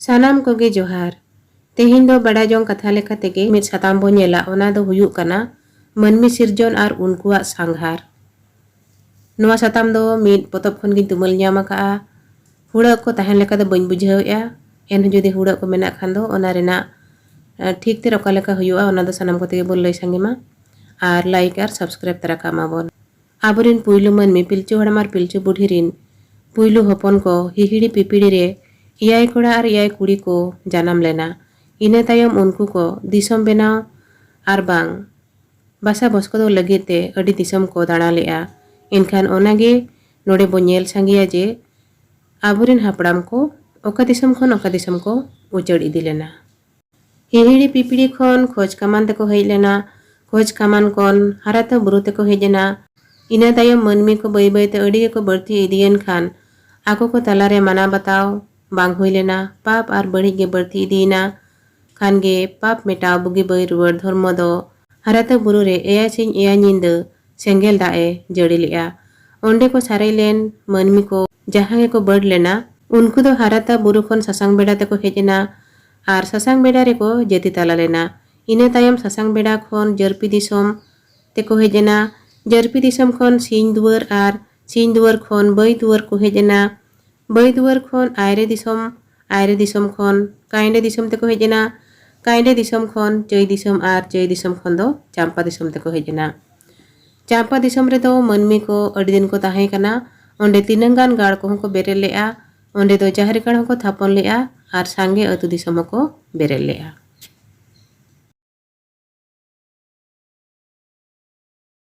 सानाम कोगे जोहार। तेहिन दो बड़ा जोंग कथा लेखा तेगे मित साताम बो नेला ओना दो हुयुग कना मानमी सिरजन आर उनकुआग सांघार। नोआ साताम दो मित पोतब खन गिन तुमल ᱧᱟᱢ आकाआ। हुड़ा को ताहेन लेका दो बइन बुझावेआ एन जुदी हुड़ा को मेना खान दो ओना रेना ठीक ते ओका लेका हुयुआ ओना दो सानाम को तेगे बोल लई सांगेमा आर लाइक आर सब्सक्राइब तरा कामा बोन। आबोरिन पुइलु मानमी पिलचु हड़ाम आर पिलचु बुढ़ीरिन पुइलु हपन को हिहिड़ी पिपिड़ी रे इयाय कोड़ा आर इयाय कुड़ी को जानाम लेना। इना तायम उनको को दिसम बेनाव आर बांग बासा बसको दो लगिते अडी दिसम को दाणा लेआ। इनखान ओनागे नोडे बो नेल सांगिया जे आबोरिन हापड़ाम को ओका दिसम को उचड़ इदी लेना। हिहिड़ी पिपिड़ी खन खोज कामान तेको हेज लेना। खोज कामान कौन हाराता बुरु तेको हेजना। इना तायम मानमी को बै बैते अडी को बढ़ती इदियन खान आको को तलारे माना बताओ बांग हुई लेना। पाप आर बड़ी गे बढ़ती इदीना खान गे पाप मेटाव बुगी बै रुवर धर्म दो हाराता बुरु रे एया सिंह एया नींद सेंगेल दाए जड़ी लिया। ओंडे को सारे लेन मानमी को जहाँ को बढ़ लेना उनको दो हाराता बुरु खन ससांग बेड़ा तेको हेजना आर ससांग बेड़ा रे को जेती तला लेना। इने तायम ससांग बेड़ा खन जरपी दिसम तेको हेजना। जरपी दिसम खन सिंह दुवर आर सिंह दुवर खन बै दुवर को हेजना। बै दुवर खन आयरे दिसम खन कायंडे दिसम तेको हेजना। कायंडे दिसम खन चई दिसम आर चई दिसम खन दो चांपा दिसम तेको हेजना। चांपा दिसम रे दो मानमी को अडी दिन को ताहे कना ओंडे तिनंगान गाड़ को को बेरेल लेआ। ओंडे दो जाहरी गाड़ को थापन लेआ आर सांगे अतु दिसम को बेरेल लेआ।